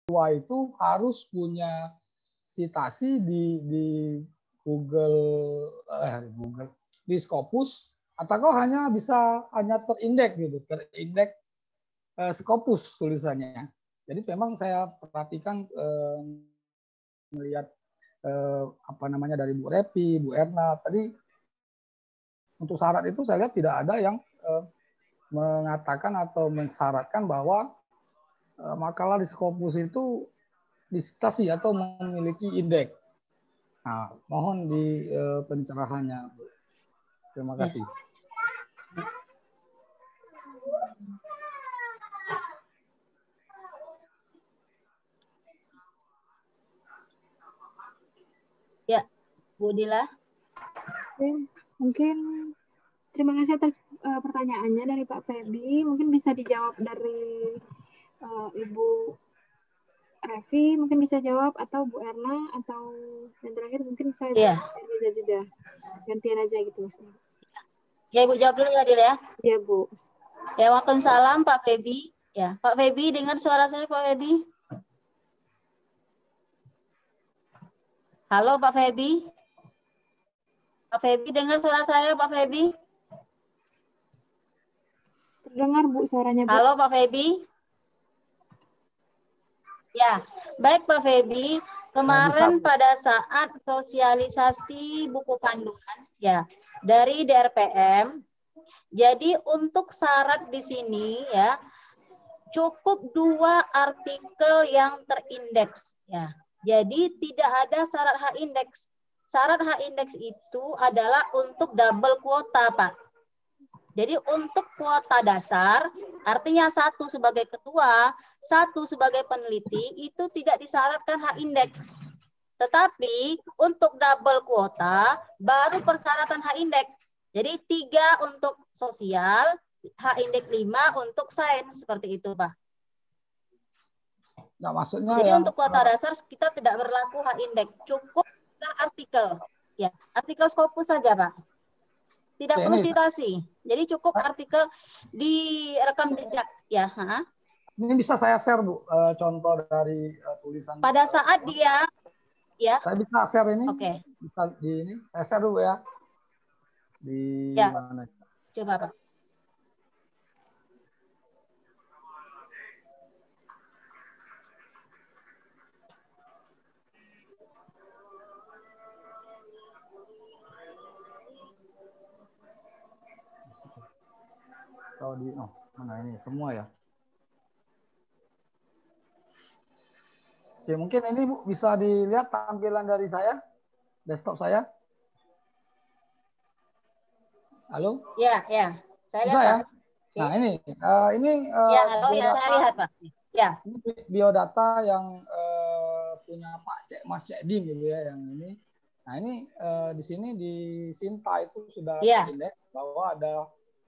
ketua itu harus punya citasi di Google di Scopus, atau hanya bisa terindeks gitu, terindeks Scopus tulisannya. Jadi memang saya perhatikan melihat dari Bu Repi, Bu Erna tadi, untuk syarat itu saya lihat tidak ada yang mengatakan atau mensyaratkan bahwa makalah di Scopus itu disitasi atau memiliki indeks. Nah, mohon di pencerahannya. Terima kasih. Ya, Bu Dila. Mungkin terima kasih atas pertanyaannya dari Pak Febi. Mungkin bisa dijawab dari Ibu Revi, mungkin bisa jawab, atau Bu Erna, atau yang terakhir mungkin saya bisa juga. Gantian aja gitu maksudnya. Ya, Ibu jawab dulu ya, Dila ya. Iya, Bu. Ya, waalaikumsalam Pak Febi. Ya, Pak Febi, dengar suara saya Pak Febi? Halo Pak Febi. Pak Febi, dengar suara saya Pak Febi? Terdengar Bu suaranya, Bu. Halo Pak Febi. Ya, baik Pak Febi. Kemarin pada saat sosialisasi buku panduan ya dari DRPM, jadi untuk syarat di sini ya cukup 2 artikel yang terindeks ya. Jadi tidak ada syarat H-indeks. Syarat H-indeks itu adalah untuk double kuota, Pak. Jadi untuk kuota dasar, artinya 1 sebagai ketua, 1 sebagai peneliti, itu tidak disyaratkan H-indeks. Tetapi untuk double kuota, baru persyaratan H-indeks. Jadi 3 untuk sosial, H-indeks 5 untuk sains, seperti itu, Pak. Nah, maksudnya jadi untuk kuota dasar kita tidak berlaku H-indeks, cukup artikel. Ya, artikel Scopus saja, Pak. Tidak perlu citasi. Jadi cukup artikel di rekam jejak ya. Ini bisa saya share Bu, contoh dari tulisan. Pada saat dia ya. Saya bisa share ini. Oke. Bisa di ini. Saya share dulu ya. Di ya. mana? Coba Pak. Kalau di mana ini semua ya. Oke, mungkin ini Bu bisa dilihat tampilan dari saya, desktop saya. Halo? Ya, ya. Saya bisa lihat, ya. Pak. Nah, ini ya, halo ya, saya lihat, Pak. Ya. Ini biodata yang punya Pak Mas Cekdim gitu ya, yang ini. Nah, ini di sini di Sinta itu sudah terindeks bahwa ada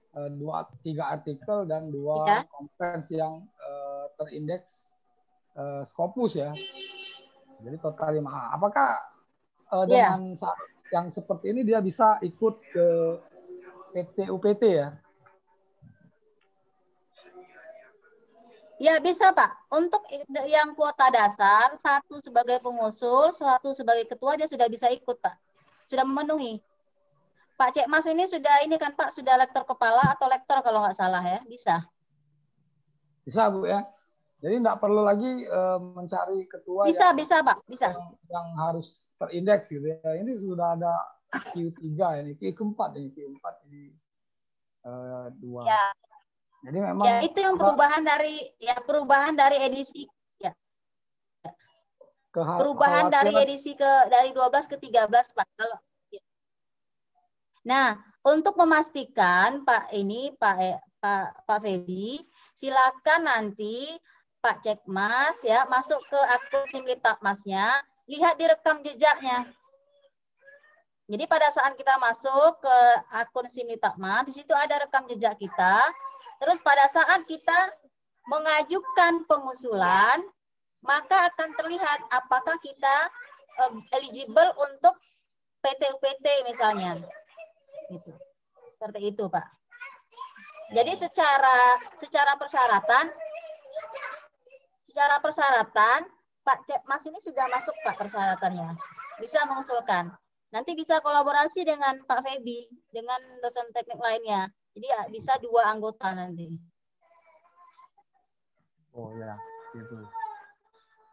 3 artikel dan 2 conference yang terindeks Scopus ya. Jadi total 5. Apakah dengan yang seperti ini dia bisa ikut ke PT UPT ya? Ya bisa Pak. Untuk yang kuota dasar, 1 sebagai pengusul, 1 sebagai ketua dia sudah bisa ikut Pak. Sudah memenuhi. Pak Cek Mas ini sudah ini kan Pak, sudah lektor kepala atau lektor kalau nggak salah ya, bisa? Bisa Bu ya. Jadi nggak perlu lagi mencari ketua bisa Pak, bisa. Yang harus terindeks gitu ya. Ini sudah ada Q3 ini, Q4 ini, Q4 ini 2. Ya. Jadi memang ya itu yang perubahan dari edisi ya. Perubahan dari edisi dari 12 ke 13 Pak. Kalau Nah, untuk memastikan Pak Febi, silakan nanti Pak Cekmas ya masuk ke akun Simlitapmasnya, lihat di rekam jejaknya. Jadi pada saat kita masuk ke akun Simlitapmas, di situ ada rekam jejak kita. Terus pada saat kita mengajukan pengusulan, maka akan terlihat apakah kita eligible untuk PT-UPT misalnya. Gitu. Seperti itu, Pak. Jadi secara persyaratan secara persyaratan, Pak Cekmas ini sudah masuk Pak persyaratannya. Bisa mengusulkan. Nanti bisa kolaborasi dengan Pak Febi, dengan dosen teknik lainnya. Jadi ya, bisa 2 anggota nanti. Oh ya, gitu.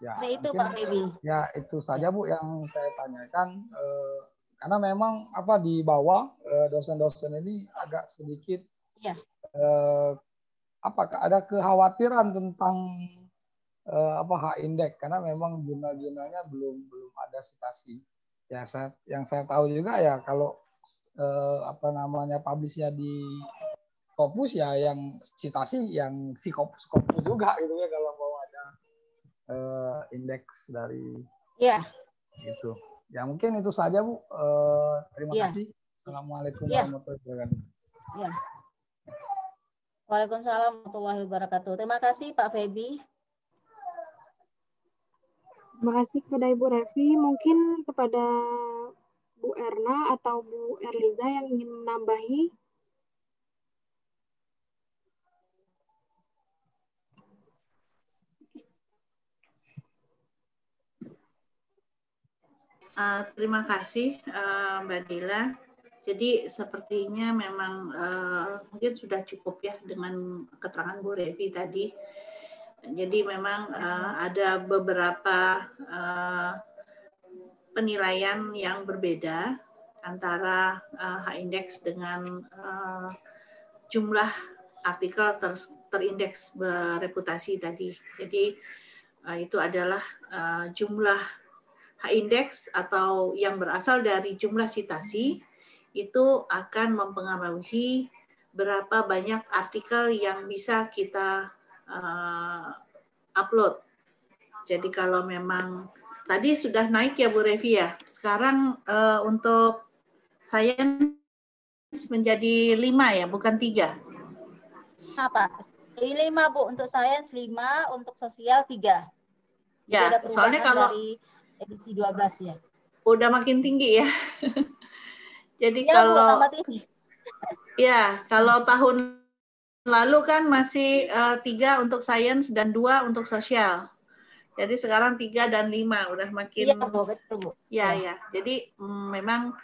Ya, nah, itu mungkin, Pak Febi. Ya, itu saja Bu yang saya tanyakan. Karena memang di bawah dosen-dosen ini agak sedikit apakah ada kekhawatiran tentang H-index karena memang jurnal-jurnalnya belum ada citasi. Ya, yang saya tahu juga ya kalau publishnya di Scopus ya yang citasi yang Scopus juga gitu ya kalau mau ada indeks dari itu. Ya mungkin itu saja Bu. Terima kasih. Assalamualaikum warahmatullahi wabarakatuh. Ya. Waalaikumsalam warahmatullahi wabarakatuh. Terima kasih Pak Febi. Terima kasih kepada Ibu Revi. Mungkin kepada Bu Erna atau Bu Erliza yang ingin menambahi. Terima kasih Mbak Dila. Jadi sepertinya memang mungkin sudah cukup ya dengan keterangan Bu Revi tadi. Jadi memang ada beberapa penilaian yang berbeda antara H-index dengan jumlah artikel terindeks bereputasi tadi. Jadi itu adalah jumlah H-index atau yang berasal dari jumlah citasi itu akan mempengaruhi berapa banyak artikel yang bisa kita upload. Jadi kalau memang tadi sudah naik ya Bu Revi ya, sekarang untuk sains menjadi 5 ya, bukan 3. Apa? Jadi 5 Bu, untuk sains 5, untuk sosial 3. Jadi ya, ada perubahan soalnya kalau dari edisi 12 ya. Udah makin tinggi ya. Jadi ya, kalau Bu, tambah tinggi. Ya, kalau tahun lalu kan masih 3 untuk sains dan 2 untuk sosial. Jadi sekarang 3 dan 5 udah makin. Iya, Bu, betul, Bu. Ya. Jadi memang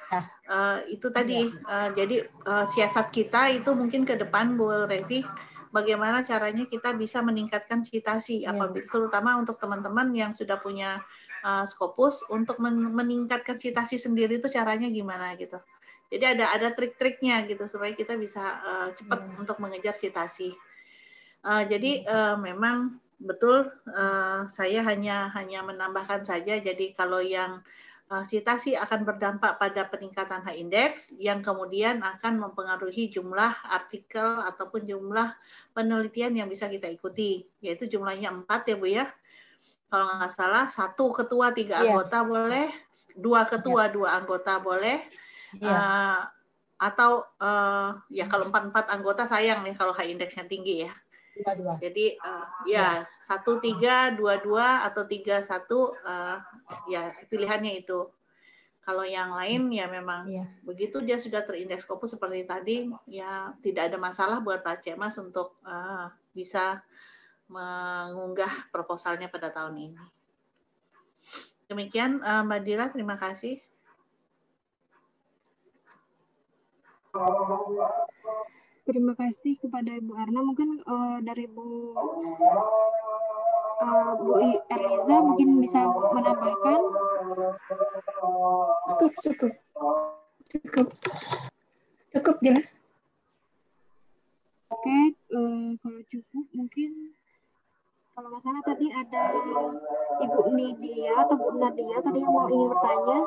itu tadi. Jadi siasat kita itu mungkin ke depan Bu Revi, bagaimana caranya kita bisa meningkatkan citasi, apabila terutama untuk teman-teman yang sudah punya Scopus, untuk meningkatkan citasi sendiri itu caranya gimana gitu. Jadi ada trik-triknya gitu supaya kita bisa cepat untuk mengejar citasi. Jadi memang betul saya hanya menambahkan saja. Jadi kalau yang citasi akan berdampak pada peningkatan H-index yang kemudian akan mempengaruhi jumlah artikel ataupun jumlah penelitian yang bisa kita ikuti, yaitu jumlahnya 4 ya Bu ya. Kalau nggak salah 1 ketua 3 anggota boleh, 2 ketua 2 anggota boleh, atau ya kalau 4 anggota sayang nih kalau H-indeksnya tinggi ya. Jadi 1, 3, 2, 2 atau 3, 1 ya pilihannya itu. Kalau yang lain ya memang begitu dia sudah terindeks Scopus seperti tadi ya tidak ada masalah buat Pak Cekmas untuk bisa mengunggah proposalnya pada tahun ini. Demikian Mbak Dila, terima kasih. Terima kasih kepada Ibu Erna. Mungkin dari Bu Erliza mungkin bisa menambahkan. Cukup Dila. Oke, kalau cukup mungkin kalau nggak salah tadi ada Ibu Nidia atau Bu Nadia tadi yang ingin bertanya.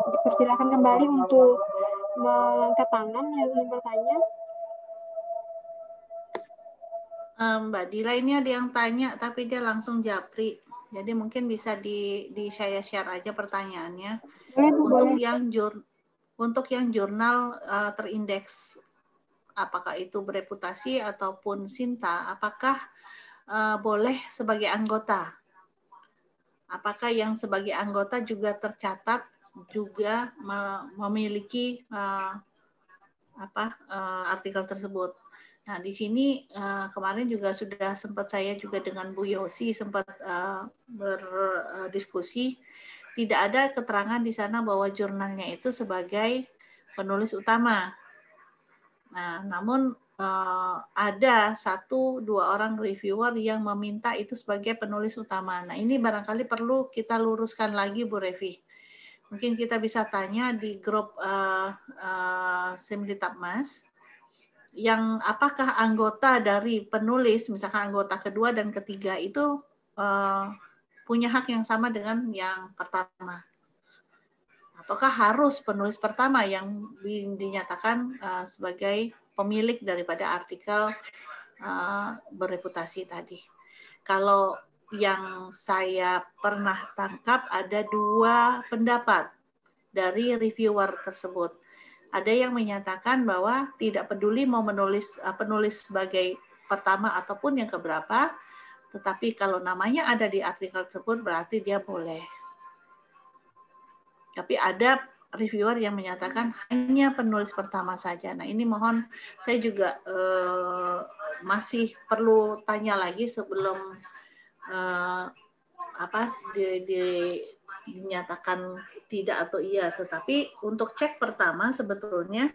Dipersilakan kembali untuk mengangkat tangan yang ingin bertanya. Mbak Dila ini ada yang tanya tapi dia langsung japri. Jadi mungkin bisa di saya share aja pertanyaannya. Untuk yang jurnal terindeks, apakah itu bereputasi ataupun Sinta, apakah boleh sebagai anggota? Apakah yang sebagai anggota juga tercatat juga memiliki artikel tersebut? Nah, di sini kemarin juga sudah sempat saya juga dengan Bu Yosi sempat berdiskusi, tidak ada keterangan di sana bahwa jurnalnya itu sebagai penulis utama. Nah, namun ada 1-2 orang reviewer yang meminta itu sebagai penulis utama. Nah, ini barangkali perlu kita luruskan lagi, Bu Revi. Mungkin kita bisa tanya di grup Simlitapmas, yang apakah anggota dari penulis, misalkan anggota kedua dan ketiga itu punya hak yang sama dengan yang pertama, ataukah harus penulis pertama yang dinyatakan sebagai pemilik daripada artikel bereputasi tadi. Kalau yang saya pernah tangkap ada 2 pendapat dari reviewer tersebut. Ada yang menyatakan bahwa tidak peduli mau menulis penulis sebagai pertama ataupun yang keberapa, tetapi kalau namanya ada di artikel tersebut berarti dia boleh. Tapi ada reviewer yang menyatakan hanya penulis pertama saja. Nah, ini mohon saya juga masih perlu tanya lagi sebelum dinyatakan tidak atau iya. Tetapi untuk cek pertama sebetulnya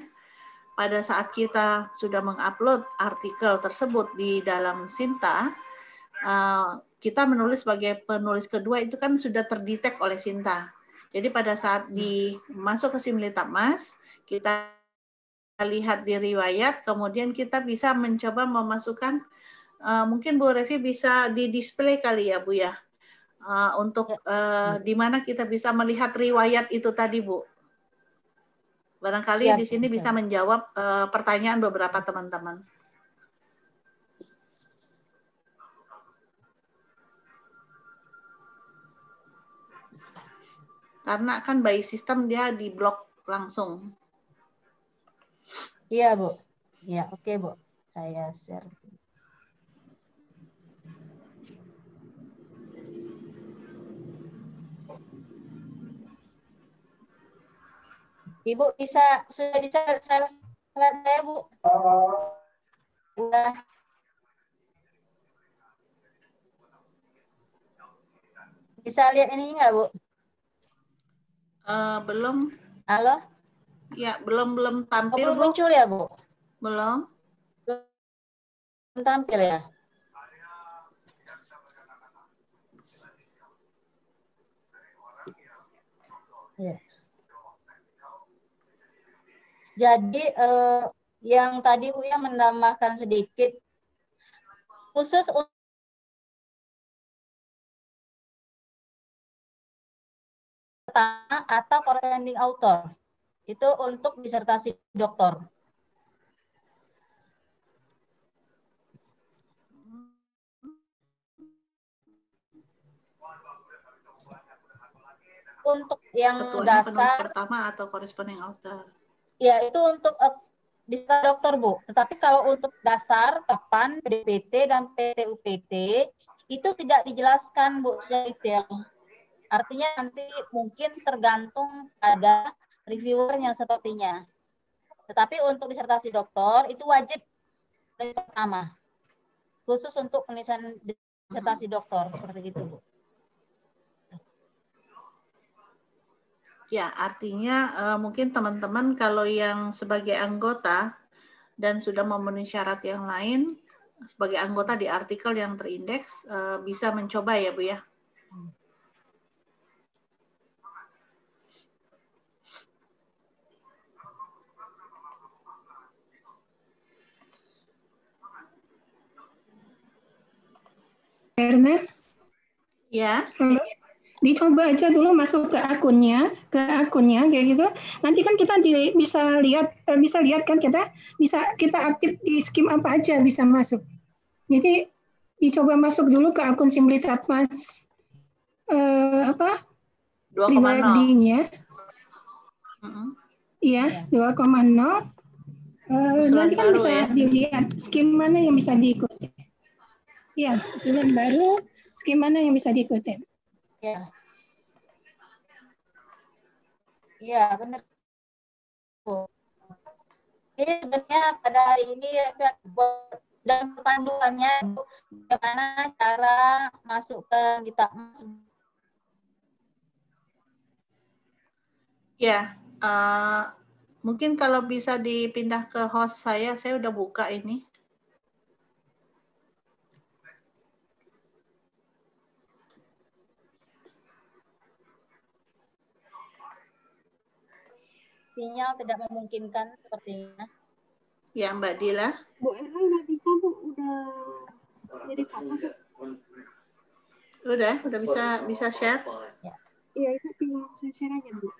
pada saat kita sudah mengupload artikel tersebut di dalam Sinta, kita menulis sebagai penulis kedua itu kan sudah terdetek oleh Sinta. Jadi pada saat masuk ke Simlitapmas, kita lihat di riwayat, kemudian kita bisa mencoba memasukkan, mungkin Bu Revi bisa di display kali ya Bu ya, untuk di mana kita bisa melihat riwayat itu tadi Bu. Barangkali di sini bisa menjawab pertanyaan beberapa teman-teman. Karena kan by system dia di blok langsung. Iya Bu. Ya oke Bu. Saya share. Ibu sudah bisa saya Bu. Udah. Bisa lihat ini enggak Bu? Belum. Halo? Ya, belum tampil, belum Bu. Muncul ya, Bu? Belum. Belum tampil ya? Ya. Jadi yang tadi Bu ya menambahkan sedikit khusus untuk atau corresponding author. Itu untuk disertasi doktor. Untuk yang ketuanya dasar penulis pertama atau corresponding author. Ya, itu untuk disertasi doktor, Bu. Tetapi kalau untuk dasar, PAPAN, PDPT, dan PTUPT, itu tidak dijelaskan, Bu, secara detail. Artinya nanti mungkin tergantung pada reviewernya sepertinya. Tetapi untuk disertasi doktor, itu wajib dari pertama. Khusus untuk penulisan disertasi doktor, seperti itu, Bu. Ya, artinya mungkin teman-teman kalau yang sebagai anggota dan sudah memenuhi syarat yang lain, sebagai anggota di artikel yang terindeks, bisa mencoba ya Bu ya. Karena ya. Dicoba aja dulu masuk ke akunnya kayak gitu. Nanti kan kita bisa lihat kan kita aktif di skim apa aja bisa masuk. Jadi dicoba masuk dulu ke akun Simlitapmas pribadinya. Iya, 2,0. Nanti kan bisa ya dilihat skim mana yang bisa diikuti. Iya, usulan baru, skim mana yang bisa diikuti. Ya. Iya, benar. Jadi sebenarnya pada hari ini dalam panduannya bagaimana cara masuk ke kita. Ya, mungkin kalau bisa dipindah ke host saya udah buka ini. Sinyal tidak memungkinkan sepertinya. Ya, Mbak Dila. Bu Erna udah bisa, Bu? Udah jadi fokus? Udah bisa share? Iya, itu tinggal share aja, Bu.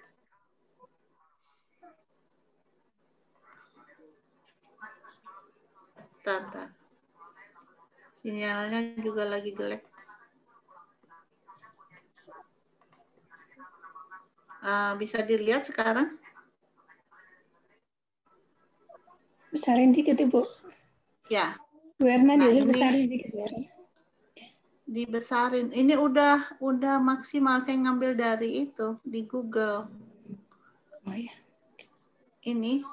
Bentar. Sinyalnya juga lagi jelek. Bisa dilihat sekarang? Besarin dikit, Ibu. Ya. Bu Erna Nah, juga ini besarin dikit, Bu Erna. Dibesarin. Ini udah maksimal, saya ngambil dari itu di Google. Oh ya. Ini.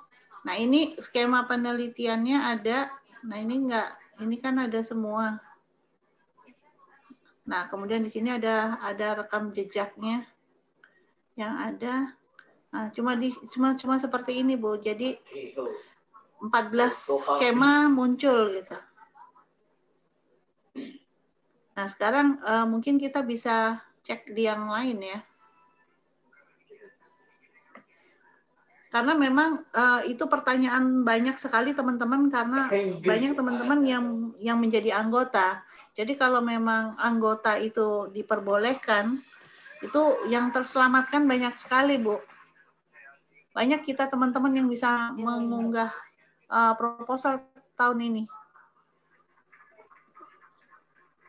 Nah, ini skema penelitiannya ada. Nah, ini enggak. Ini kan ada semua. Nah, kemudian di sini ada rekam jejaknya yang ada. Nah, cuma seperti ini, Bu. Jadi 14 skema muncul gitu. Nah, sekarang mungkin kita bisa cek di yang lain ya. Karena memang itu pertanyaan banyak sekali teman-teman, karena banyak teman-teman yang menjadi anggota. Jadi kalau memang anggota itu diperbolehkan, itu yang terselamatkan banyak sekali, Bu. Banyak kita teman-teman yang bisa mengunggah proposal tahun ini.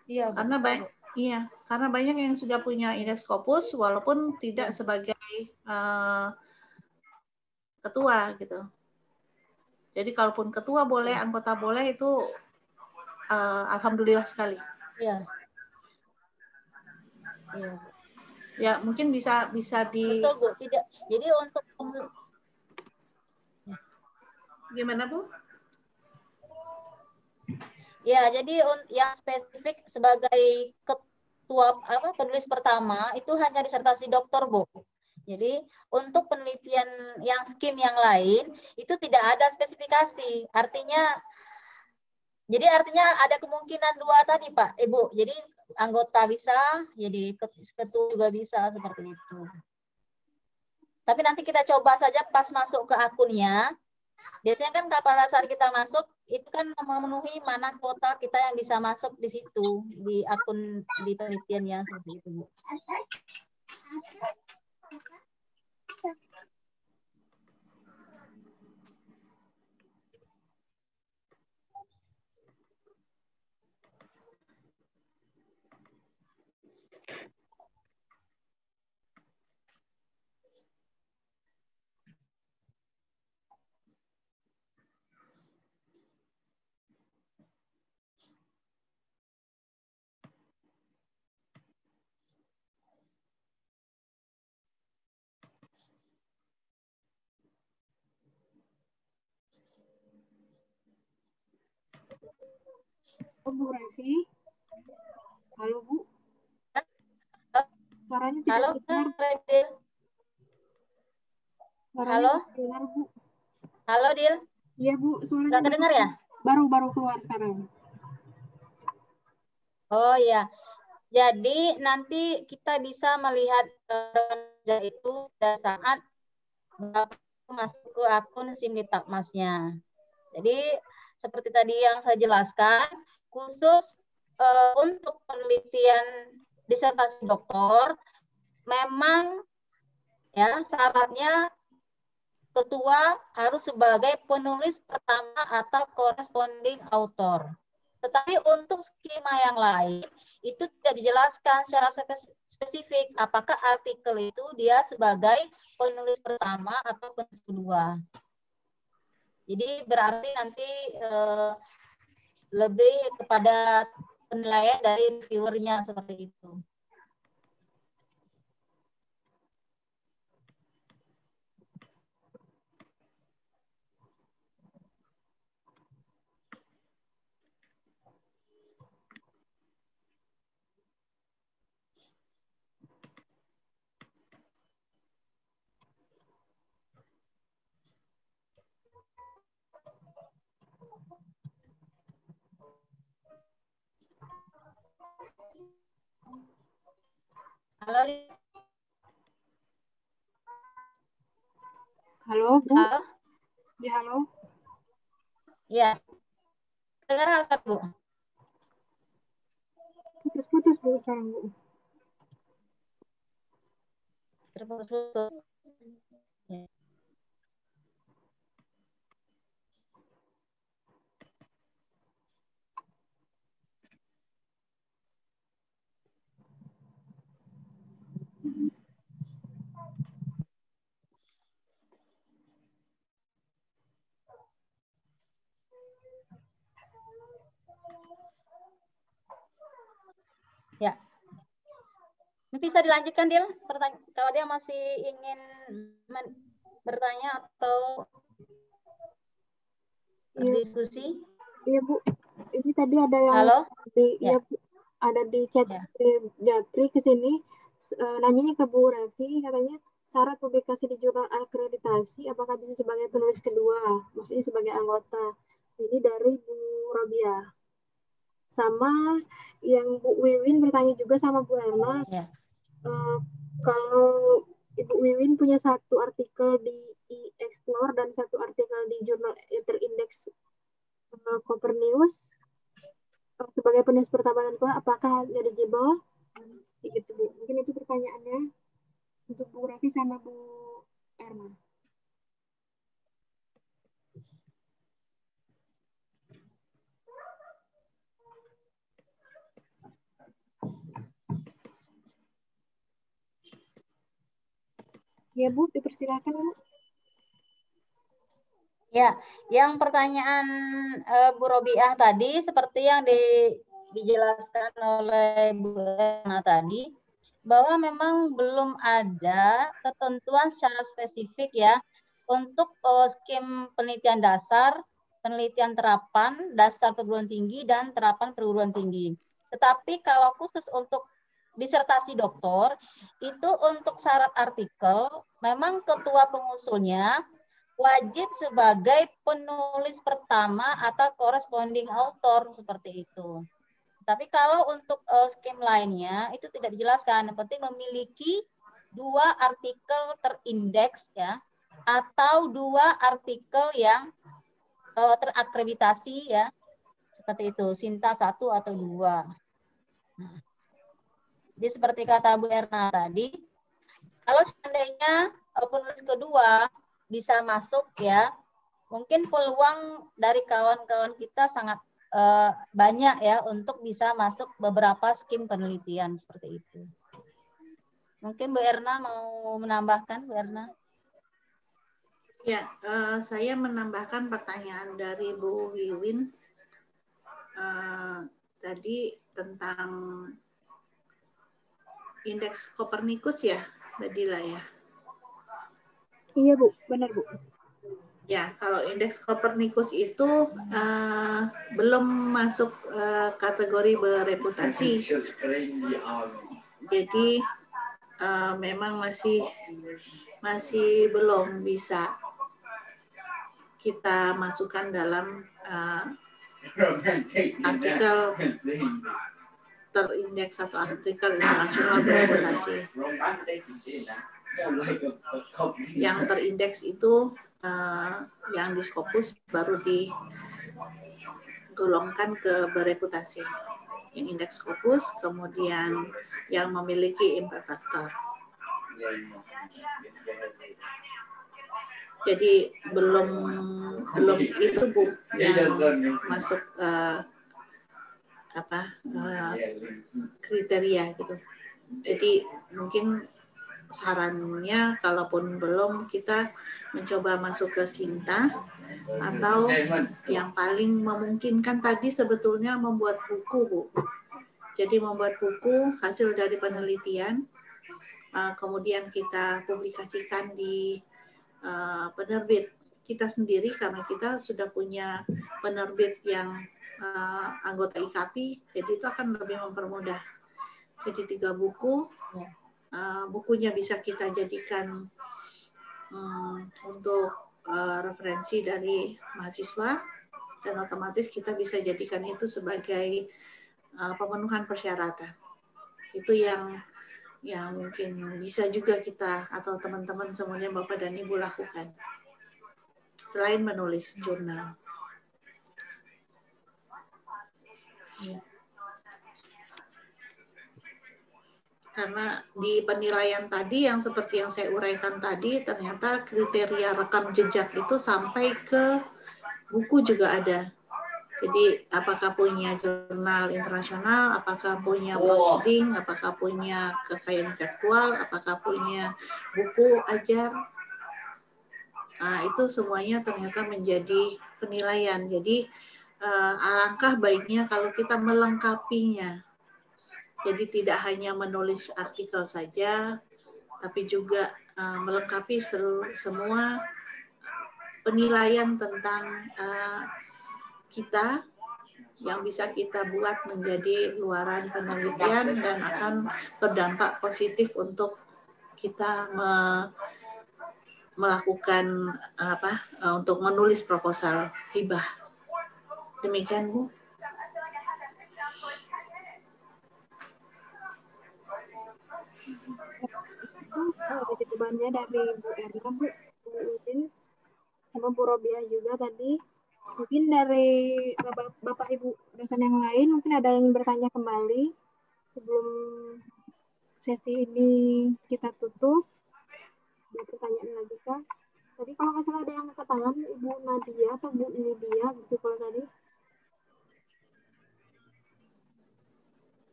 Iya, karena banyak yang sudah punya Indeks Scopus walaupun tidak sebagai ketua gitu. Jadi kalaupun ketua boleh, anggota boleh, itu alhamdulillah sekali. Iya. Iya. Ya, mungkin bisa di. Betul, Bu. Tidak. Jadi untuk Gimana, Bu? Ya, jadi yang spesifik sebagai ketua penulis pertama itu hanya disertasi doktor, Bu. Jadi untuk penelitian yang skim yang lain itu tidak ada spesifikasi. Artinya ada kemungkinan dua tadi, Pak, Ibu. Jadi anggota bisa, jadi ketua juga bisa seperti itu. Tapi nanti kita coba saja pas masuk ke akunnya. Biasanya kan pada saat kita masuk itu kan memenuhi mana kuota kita yang bisa masuk di situ di akun di penelitian yang seperti itu, Bu. Bu Revi. Halo, Bu. Suaranya tidak Halo, terdengar. Halo. Dengar, Bu. Halo, Dil. Iya, Bu. Suaranya nggak kedengar ya? Baru keluar sekarang. Oh ya. Jadi nanti kita bisa melihat kerja itu pada saat masuk ke akun SIM-Litbangmasnya. Jadi seperti tadi yang saya jelaskan, khusus untuk penelitian disertasi doktor, memang ya syaratnya ketua harus sebagai penulis pertama atau corresponding author. Tetapi untuk skema yang lain itu tidak dijelaskan secara spesifik apakah artikel itu dia sebagai penulis pertama atau penulis kedua. Jadi berarti nanti lebih kepada penilaian dari reviewernya seperti itu. Halo. Halo, Bu. Halo. Ya, halo. Ya. Dengar nggak, Bu? Putus-putus, Bu, sekarang, Bu. Terputus-putus. Ya. Ya. Bisa dilanjutkan, Dil? Kalau dia masih ingin bertanya atau berdiskusi. Iya, Bu. Ini tadi ada yang Halo? ya, Bu, ada di chat Japri ke sini nanyanya ke Bu Revi, katanya syarat publikasi di jurnal akreditasi apakah bisa sebagai penulis kedua, maksudnya sebagai anggota. Ini dari Bu Robia. Sama yang Bu Wiwin bertanya juga sama Bu Erna, kalau Ibu Wiwin punya satu artikel di e-Explore dan satu artikel di jurnal terindeks Copernicus sebagai penulis pertama dan kedua, apakah eligible? Gitu, Bu. Mungkin itu pertanyaannya untuk Bu Revi sama Bu Erna. Ya, Bu, dipersilakan, Bu. Ya, yang pertanyaan Bu Robiah tadi seperti yang dijelaskan oleh Bu Erna tadi, bahwa memang belum ada ketentuan secara spesifik ya untuk skim penelitian dasar, penelitian terapan, dasar perguruan tinggi, dan terapan perguruan tinggi. Tetapi kalau khusus untuk disertasi doktor, itu untuk syarat artikel, memang ketua pengusulnya wajib sebagai penulis pertama atau corresponding author seperti itu. Tapi kalau untuk skim lainnya itu tidak dijelaskan. Yang penting memiliki 2 artikel terindeks ya, atau 2 artikel yang terakreditasi ya, seperti itu. Sinta 1 atau 2. Nah, jadi seperti kata Bu Erna tadi, kalau seandainya penulis kedua bisa masuk ya, mungkin peluang dari kawan-kawan kita sangat banyak ya untuk bisa masuk beberapa skim penelitian seperti itu. Mungkin Bu Erna mau menambahkan, Bu Erna? Ya, saya menambahkan pertanyaan dari Bu Wiwin tadi tentang indeks Copernicus ya, Mbak Dila ya? Iya, Bu. Benar, Bu. Ya, kalau indeks Copernicus itu belum masuk kategori bereputasi. Jadi memang masih belum bisa kita masukkan dalam artikel terindeks atau artikel internasional bereputasi. Yang terindeks itu yang di Scopus baru digolongkan ke bereputasi. Yang indeks Scopus, kemudian yang memiliki impact factor. Jadi belum itu Bu yang masuk kriteria gitu. Jadi mungkin sarannya kalaupun belum, kita mencoba masuk ke Sinta, atau yang paling memungkinkan tadi sebetulnya membuat buku, Bu. Jadi membuat buku hasil dari penelitian, kemudian kita publikasikan di penerbit kita sendiri, karena kita sudah punya penerbit yang anggota IKAPI, jadi itu akan lebih mempermudah. Jadi 3 buku, bukunya bisa kita jadikan untuk referensi dari mahasiswa, dan otomatis kita bisa jadikan itu sebagai pemenuhan persyaratan. Itu yang yang mungkin bisa juga kita atau teman-teman semuanya Bapak dan Ibu lakukan selain menulis jurnal. Ya. Karena di penilaian tadi yang seperti yang saya uraikan tadi, ternyata kriteria rekam jejak itu sampai ke buku juga ada. Jadi apakah punya jurnal internasional, apakah punya proceeding, apakah punya kekayaan intelektual, apakah punya buku ajar. Nah, itu semuanya ternyata menjadi penilaian. Jadi alangkah baiknya kalau kita melengkapinya. Jadi tidak hanya menulis artikel saja, tapi juga melengkapi semua penilaian tentang kita yang bisa kita buat menjadi luaran penelitian dan akan berdampak positif untuk kita melakukan untuk menulis proposal hibah. Demikian, Bu. Jawabannya dari Bu Erna, Bu Udin, sama Bu Robiah juga tadi. Mungkin dari Bapak Ibu dosen yang lain, mungkin ada yang bertanya kembali sebelum sesi ini kita tutup. Ada pertanyaan lagi kah? Tadi kalau nggak salah ada yang angkat tangan, Ibu Nadia atau Bu Lydia gitu kalau tadi.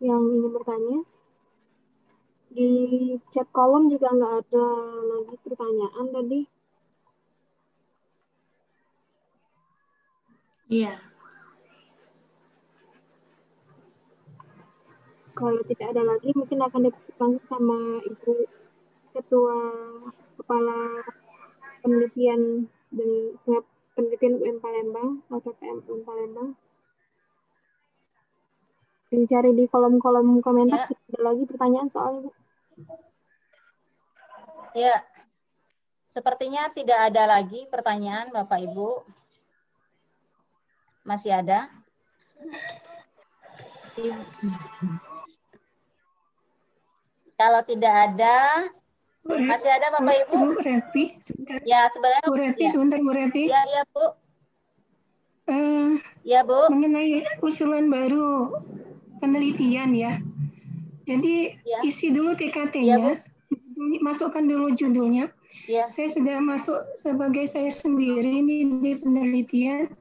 Yang ingin bertanya. Di chat kolom juga nggak ada lagi pertanyaan tadi. Iya. Kalau tidak ada lagi, mungkin akan ditutup langsung sama Ibu Ketua Kepala Penelitian dan Penelitian UM Palembang atau PM UM Palembang. Dicari di kolom-kolom komentar, Ya. ada lagi pertanyaan soalnya, Bu. Ya, sepertinya tidak ada lagi pertanyaan Bapak Ibu. Masih ada? Kalau tidak ada, masih ada Bapak Ibu? Bu Revi, sebentar. Ya, sebenarnya. Bu Revi, ya. sebentar Bu Revi. Ya, ya Bu. Ya Bu. Mengenai usulan baru penelitian ya. Jadi ya. isi dulu TKT-nya, ya, masukkan dulu judulnya. Ya. Saya sudah masuk sebagai saya sendiri ini di penelitian.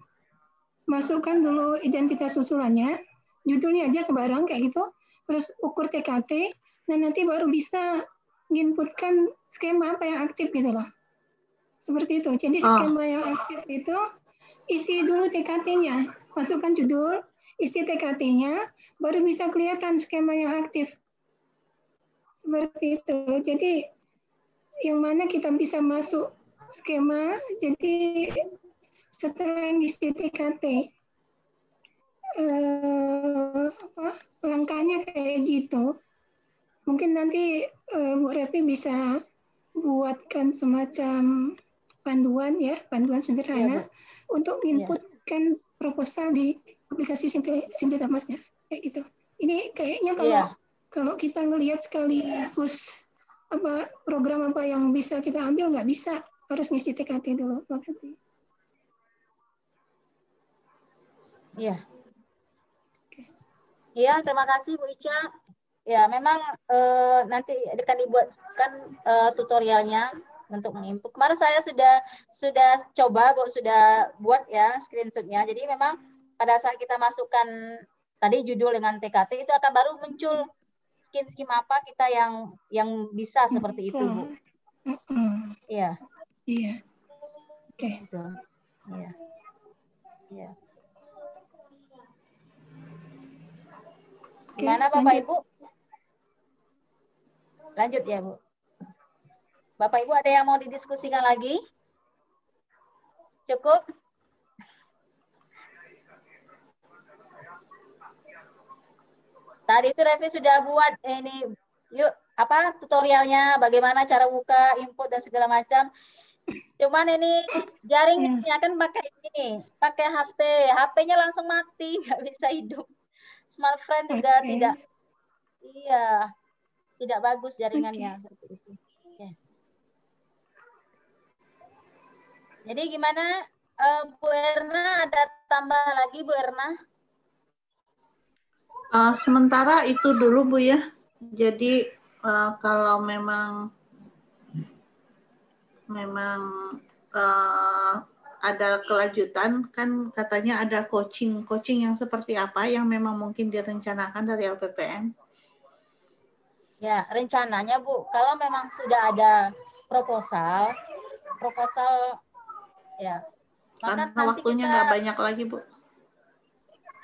Masukkan dulu identitas usulannya, judulnya aja sembarang kayak gitu, terus ukur TKT, dan nanti baru bisa inputkan skema apa yang aktif gitu loh. Seperti itu. Jadi skema yang aktif itu isi dulu TKT-nya, masukkan judul, isi TKT-nya, baru bisa kelihatan skema yang aktif. Seperti itu. Jadi yang mana kita bisa masuk skema, jadi setelah ngisi TKT, langkahnya kayak gitu. Mungkin nanti Bu Revi bisa buatkan semacam panduan ya, panduan sederhana untuk inputkan proposal di aplikasi Simplitas ya, kayak gitu. Ini kayaknya kalau kita ngelihat sekaligus program apa yang bisa kita ambil, nggak bisa, harus ngisi TKT dulu. Terima kasih. Iya. Iya, terima kasih Bu Ica. Ya, memang nanti akan dibuatkan tutorialnya untuk menginput. Kemarin saya sudah coba, Bu, sudah buat ya screenshotnya. Jadi memang pada saat kita masukkan tadi judul dengan TKT itu akan baru muncul skim apa kita yang bisa seperti itu, Bu. Iya. Iya. Oke. Iya. Iya. Gimana Bapak Ibu? Lanjut ya Bu. Bapak Ibu ada yang mau didiskusikan lagi? Cukup? Tadi itu Revi sudah buat ini tutorialnya, bagaimana cara buka, input dan segala macam. Cuman ini jaringnya kan pakai HP. HP-nya langsung mati, nggak bisa hidup. Smartphone juga tidak. Iya. tidak bagus jaringannya. Seperti itu. Ya. Jadi gimana Bu Erna, ada tambah lagi Bu Erna? Sementara itu dulu Bu ya. Jadi kalau memang ada kelanjutan, kan katanya ada coaching yang seperti apa yang memang mungkin direncanakan dari LPPM? Ya, rencananya Bu, kalau memang sudah ada proposal ya. Maka Karena waktunya nggak banyak lagi Bu.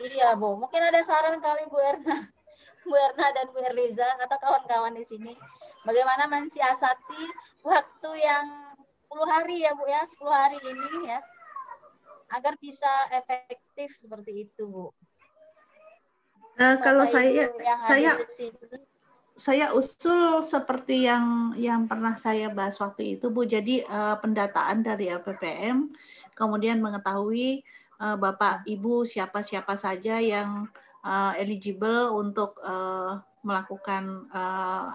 Iya Bu, mungkin ada saran kali Bu Erna dan Bu Erliza atau kawan-kawan di sini. Bagaimana mensiasati waktu yang 10 hari ya Bu ya, 10 hari ini ya. Agar bisa efektif seperti itu Bu. Kalau saya usul seperti yang pernah saya bahas waktu itu Bu. Jadi pendataan dari LPPM, kemudian mengetahui Bapak Ibu siapa saja yang eligible untuk melakukan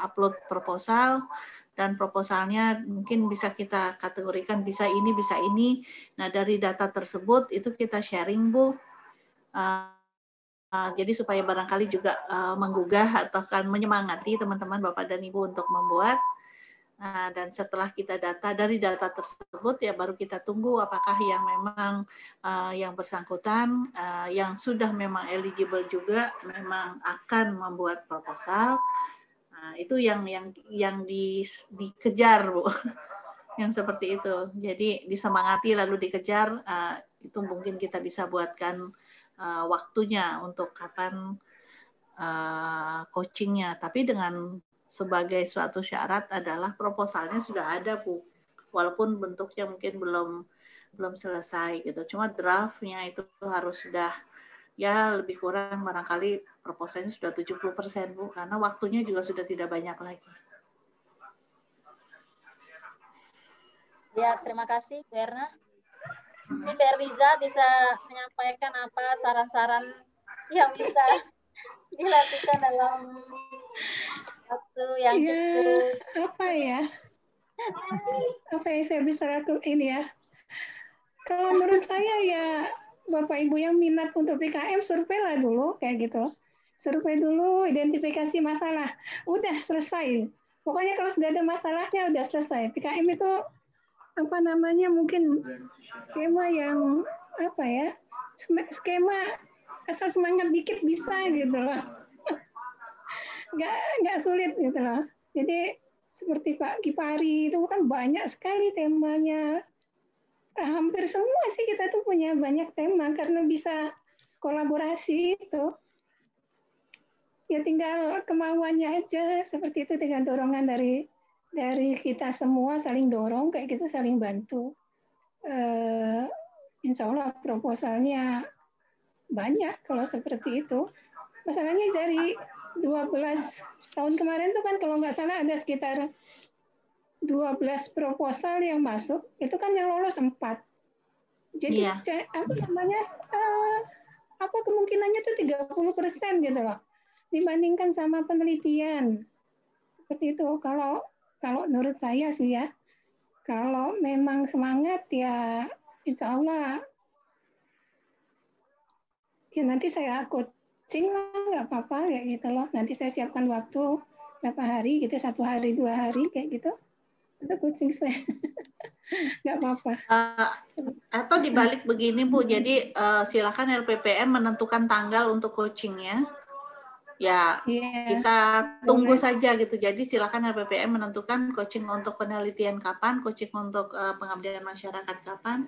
upload proposal, dan proposalnya mungkin bisa kita kategorikan bisa ini, bisa ini. Nah, dari data tersebut itu kita sharing Bu. Jadi supaya barangkali juga menggugah atau kan menyemangati teman-teman Bapak dan Ibu untuk membuat. Dan setelah kita dari data tersebut ya baru kita tunggu apakah yang memang yang bersangkutan yang sudah memang eligible juga memang akan membuat proposal. Itu yang dikejar Bu. Yang seperti itu. Jadi disemangati lalu dikejar, itu mungkin kita bisa buatkan waktunya untuk kapan coachingnya. Tapi dengan sebagai suatu syarat adalah proposalnya sudah ada Bu. Walaupun bentuknya mungkin belum selesai gitu. Cuma draftnya itu harus sudah ya lebih kurang barangkali proposalnya sudah 70% Bu, karena waktunya juga sudah tidak banyak lagi. Ya, terima kasih Bu Erna. Ini Bu Riza bisa menyampaikan apa saran-saran yang bisa dilakukan dalam waktu yang cukup. Apa yang saya bisa lakukan ini ya? Kalau menurut saya ya Bapak Ibu yang minat untuk PKM surveilah dulu kayak gitu. Survei dulu, identifikasi masalah. Udah selesai. Pokoknya kalau sudah ada masalahnya udah selesai. PKM itu apa namanya mungkin skema yang apa ya? Skema asal semangat dikit bisa gitu loh. Nggak sulit gitu loh. Jadi seperti Pak Kipari itu kan banyak sekali temanya. Hampir semua sih kita tuh punya banyak tema karena bisa kolaborasi itu. Ya tinggal kemauannya aja seperti itu dengan dorongan dari kita semua saling dorong kayak gitu, saling bantu. Insya Allah proposalnya banyak kalau seperti itu. Masalahnya dari 12 tahun kemarin tuh kan kalau nggak salah ada sekitar 12 proposal yang masuk, itu kan yang lolos 4. Jadi apa kemungkinannya tuh 30% gitu loh, dibandingkan sama penelitian. Seperti itu. Kalau menurut saya sih ya, kalau memang semangat ya insya Allah ya nanti saya coaching lah, nggak apa-apa ya gitu loh. Nanti saya siapkan waktu berapa hari gitu, 1 hari 2 hari kayak gitu. Itu coaching saya. Nggak apa-apa. Atau dibalik begini Bu, jadi silakan LPPM menentukan tanggal untuk coachingnya. Ya, kita tunggu saja gitu. Jadi silakan LPPM menentukan coaching untuk penelitian kapan, coaching untuk pengabdian masyarakat kapan.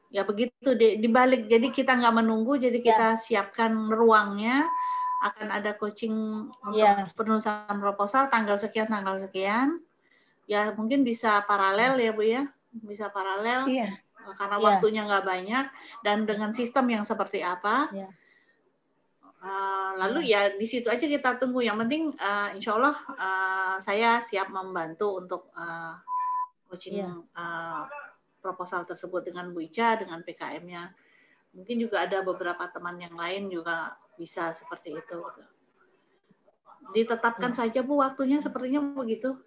Ya begitu dibalik. Jadi kita nggak menunggu, jadi kita siapkan ruangnya. Akan ada coaching untuk penulisan proposal tanggal sekian. Ya mungkin bisa paralel ya Bu ya, bisa paralel karena waktunya nggak banyak dan dengan sistem yang seperti apa. Lalu ya di situ aja kita tunggu. Yang penting insya Allah saya siap membantu untuk coaching proposal tersebut dengan Bu Ica, dengan PKM-nya. Mungkin juga ada beberapa teman yang lain juga bisa seperti itu. ditetapkan saja Bu waktunya, sepertinya begitu.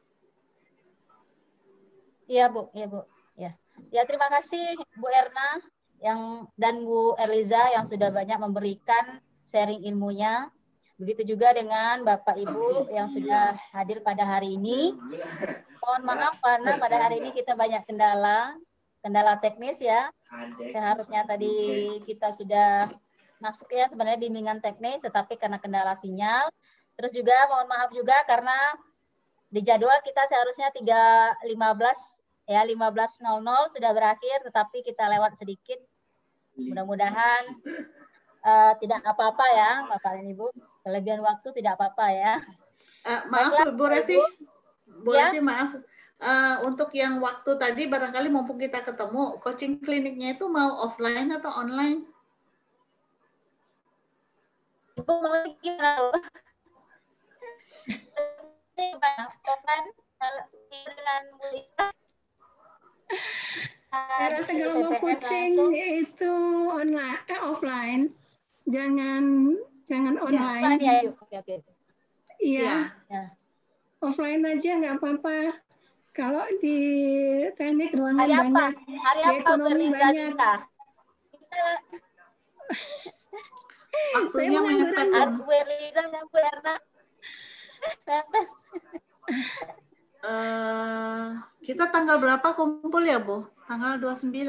Iya Bu, iya Bu. Ya, ya terima kasih Bu Erna dan Bu Erliza yang sudah banyak memberikan sharing ilmunya. Begitu juga dengan Bapak Ibu yang sudah hadir pada hari ini. Mohon maaf karena pada hari ini kita banyak kendala teknis ya. Seharusnya tadi kita sudah masuk ya sebenarnya bimbingan teknis, tetapi karena kendala sinyal. Terus juga mohon maaf juga karena di jadwal kita seharusnya 3.15 ya, 15.00 sudah berakhir, tetapi kita lewat sedikit. Mudah-mudahan tidak apa-apa ya Bapak dan Ibu. Kelebihan waktu tidak apa-apa ya. Maaf Bu Revi, ya? Maaf. Untuk yang waktu tadi barangkali mumpung kita ketemu, coaching kliniknya itu mau offline atau online? Ibu mau gimana? Offline dengan Bu Ika. Saya rasa kalau mau coaching itu offline, jangan online. Ya, iya. Ya. Offline aja nggak apa-apa. Kalau di teknik ruangan banyak, di ekonomi banyak. Waktunya mepet. Bu Erliza dan Bu Erna. Kita tanggal berapa kumpul ya Bu? Tanggal 29.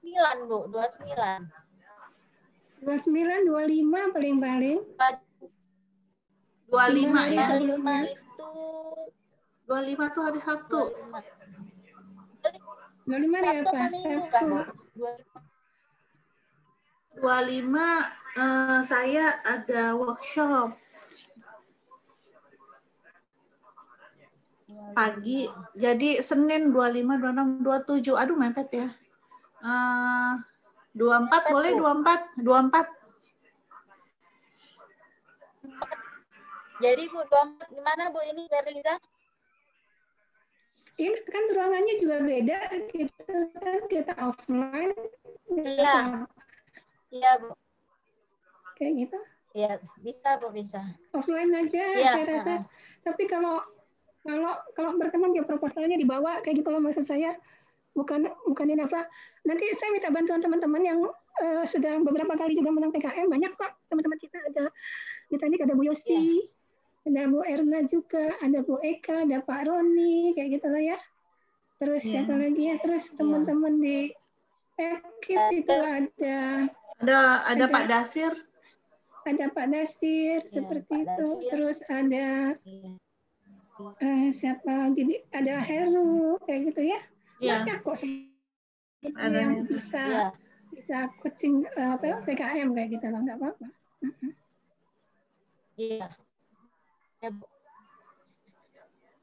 9 Bu, 29. 29, 25 paling-paling. 25 ya. 25 itu 25 tuh hari Sabtu. 25 hari apa? Sabtu. 25 saya ada workshop pagi. Jadi Senin 25, 26, 27. Aduh mepet ya. 24 boleh 24. Jadi Bu, 24 gimana Bu ini Berliza? Ini kan ruangannya juga beda, kita offline. Iya. Iya Bu. Kayak gitu. Iya, bisa Bu, bisa. Offline aja saya rasa. Tapi kalau berkenan ya proposalnya dibawa kayak gitu loh, maksud saya. Bukan ini apa. Nanti saya minta bantuan teman-teman yang sudah beberapa kali juga menang PKM, banyak kok teman-teman kita, ada di teknik, ada Bu Yosi, ada Bu Erna juga, ada Bu Eka, ada Pak Roni, kayak gitu loh ya. Terus siapa lagi ya? Terus teman-teman di ekip itu ada Pak Dasir. Ada Pak Dasir seperti Pak itu. Dasir. Terus ada siapa lagi? Ada Heru, kayak gitu ya. Banyak kok sih yang bisa coaching PKM kayak gitu loh, nggak apa-apa. Iya. Ya, Bu.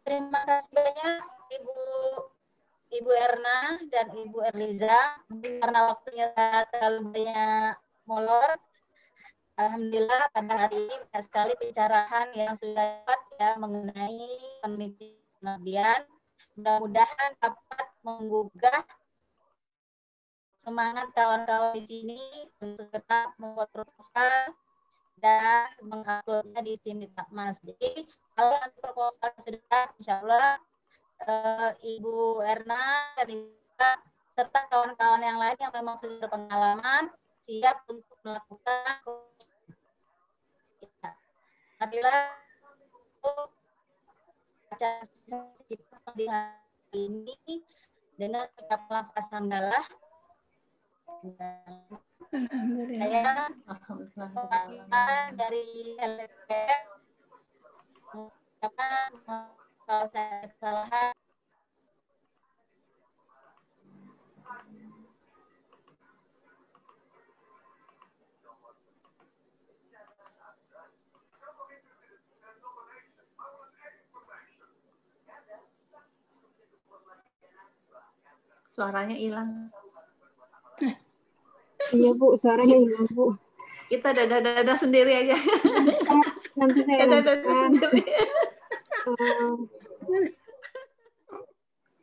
Terima kasih banyak Ibu Erna dan Ibu Erliza. Karena waktunya terlalu banyak molor, alhamdulillah pada hari ini banyak sekali pencerahan yang sudah dapat ya mengenai penelitian. Mudah-mudahan dapat menggugah semangat kawan-kawan di sini untuk tetap membuat proposal dan menguploadnya di sini Pak Mas. Jadi kalau nanti proposal sudah, insya Allah Ibu Erna dan Ibu serta kawan-kawan yang lain yang memang sudah berpengalaman siap untuk melakukan apabila acara di hari ini dengan ucapan hamdalah. Saya dari LPM mengucapkan kalau saya kesalahan. Suaranya hilang. Iya Bu, suaranya hilang Bu. Kita dada sendiri aja. Nanti saya dada sendiri.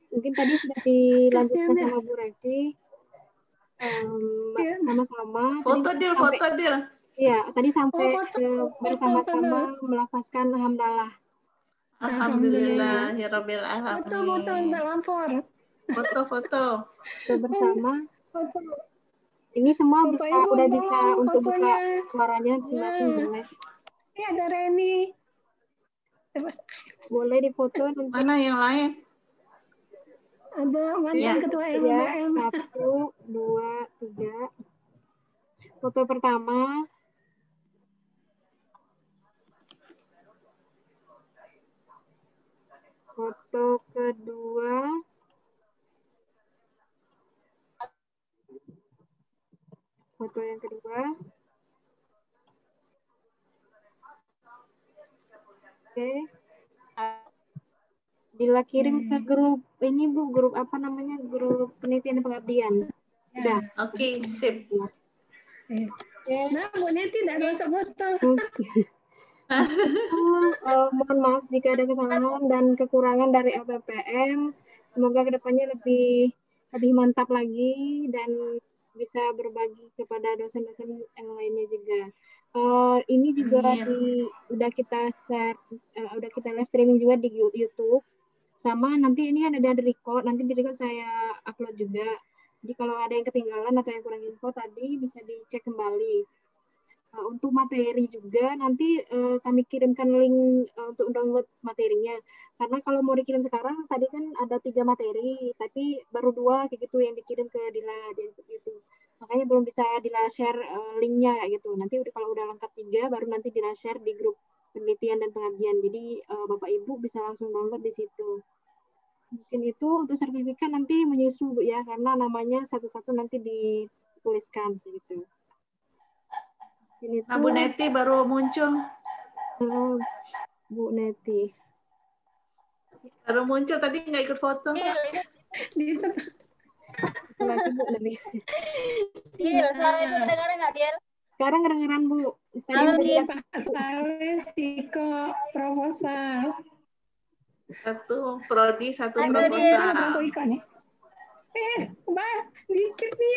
Mungkin tadi sudah dilanjutkan sama Bu Revi. Sama-sama. Foto deal. Iya, tadi sampai bersama-sama melafazkan hamdalah. Alhamdulillahirabbil alamin. Foto untuk lapor. Foto. Bersama. Ini semua Bapak Ibu, udah bisa untuk fotonya. buka suaranya masing-masing boleh. Ini ada Reni. Boleh difoto nanti. Mana yang lain? Ada mantan ketua LUBM. 1, 2, 3. Foto pertama. Foto kedua. Foto yang kedua. Oke. Dila kirim ke grup ini Bu, grup apa namanya? Grup penelitian dan pengabdian. Udah. Oke, sip. Nah, Bu Neti tidak usah foto. Mohon maaf jika ada kesalahan dan kekurangan dari LPPM. Semoga kedepannya lebih mantap lagi dan bisa berbagi kepada dosen-dosen yang lainnya juga. Ini juga udah kita share, udah kita live streaming juga di YouTube. Sama nanti ini ada di record, nanti di record saya upload juga. Jadi kalau ada yang ketinggalan atau yang kurang info tadi bisa dicek kembali. Untuk materi juga nanti kami kirimkan link untuk download materinya. Karena kalau mau dikirim sekarang tadi kan ada 3 materi, tapi baru 2 kayak gitu yang dikirim ke Dila gitu. Makanya belum bisa Dila share linknya kayak gitu. Nanti kalau udah lengkap 3 baru nanti Dila share di grup penelitian dan pengabdian. Jadi Bapak Ibu bisa langsung download di situ. Mungkin itu untuk sertifikat nanti menyusul Bu ya, karena namanya satu-satu nanti dituliskan gitu. Nah, Bu Neti baru muncul. Bu Neti. Baru muncul tadi nggak ikut foto. Lagi Bu Neti. Iya, suara Ibu kedengaran nggak, Diel? Sekarang kedengeran Bu. Halo, Diel. Siko proposal. 1 prodi, 1 proposal. Dikit nih.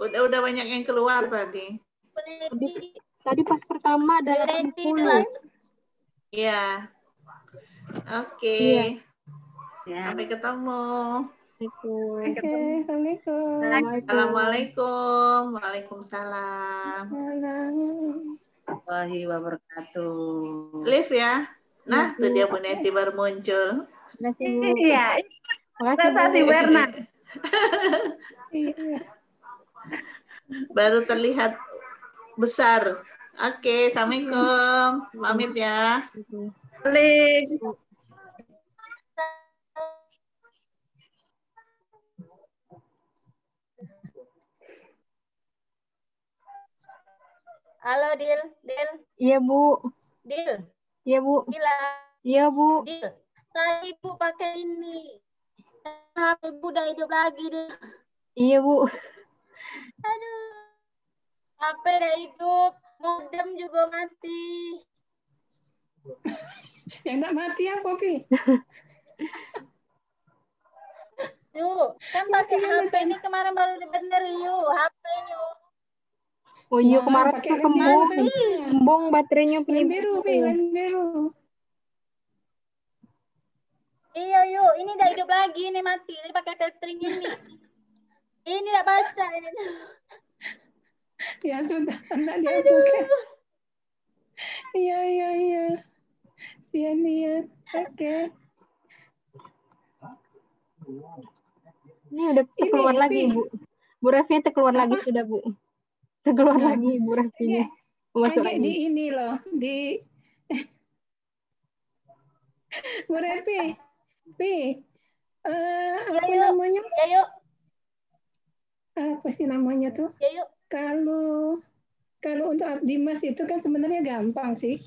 Udah banyak yang keluar tadi. Tadi pas pertama ada 80. Iya. Oke. Sampai ketemu. Assalamualaikum. Waalaikumsalam. Warahmatullahi wabarakatuh. Live ya. Nah, tuh dia Bu Neti baru muncul. Iya. Tadi Werna. Baru terlihat besar. Oke, assalamualaikum. Pamit ya. Halo, Dil. Iya, Bu. Dil. Iya, Bu. Dila. Iya, Bu. Dil. Tadi Ibu pakai ini. HP Ibu udah hidup lagi deh. Iya, Bu. Aduh. HP udah hidup. Modem juga mati. Yang enggak mati apa, Pi? Yuk, kan pakai HP ini kemarin baru dibenerin yuk, HP-nya. Oh iya, kemarin tuh kembung baterainya Lampu biru. Iya yuk, ini udah hidup lagi, ini mati, ini pakai tethering ini. Ini enggak baca ini. Ya sudah, enggak dihapuskan. Iya. Sian. Oke. Ini udah keluar lagi, Bu. Bu Revi keluar lagi sudah, Bu. Keluar lagi Bu Revi-nya. Masuk lagi. Di ini loh, di Bu Revi. Apa namanya? Ya yuk. Apa sih namanya tuh? Ya yuk. Kalau untuk Abdimas itu kan sebenarnya gampang sih.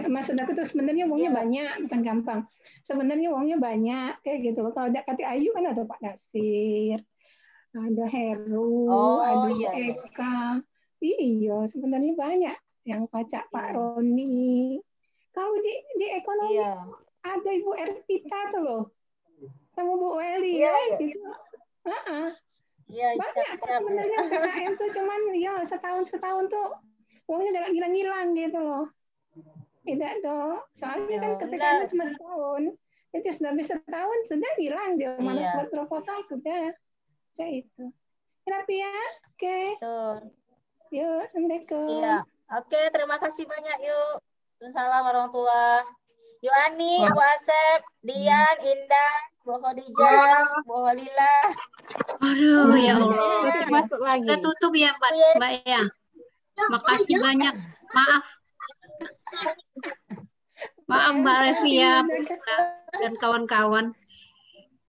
Maksud aku tuh sebenarnya uangnya banyak, bukan gampang. Sebenarnya uangnya banyak kayak gitu. Kalau ada Kati Ayu kan ada Pak Nasir, ada Heru, ada Eka. Iya, sebenarnya banyak yang pacak Pak Roni. Kalau di ekonomi ada Ibu Ervita tuh loh, sama Bu Weli. Iya, banyak kok sebenarnya UKM tuh, cuman ya setahun tuh uangnya udah hilang gitu loh. Tidak tuh, soalnya kan PPKM cuma setahun. Itu sudah bisa setahun sudah hilang dia, malas buat proposal sudah. Saya itu. Kenapa ya? Oke. Yuk, assalamualaikum. Iya. Oke, terima kasih banyak yuk. Assalamualaikum warahmatullahi. Yuk Ani, Bu Asep, Dian, Indah, Bu Khadijah, Bu Halila. Aduh, ya Allah. Masuk lagi. Kita tutup ya, Mbak ya. Makasih banyak. Maaf. Maaf Mbak Revi ya, dan kawan-kawan.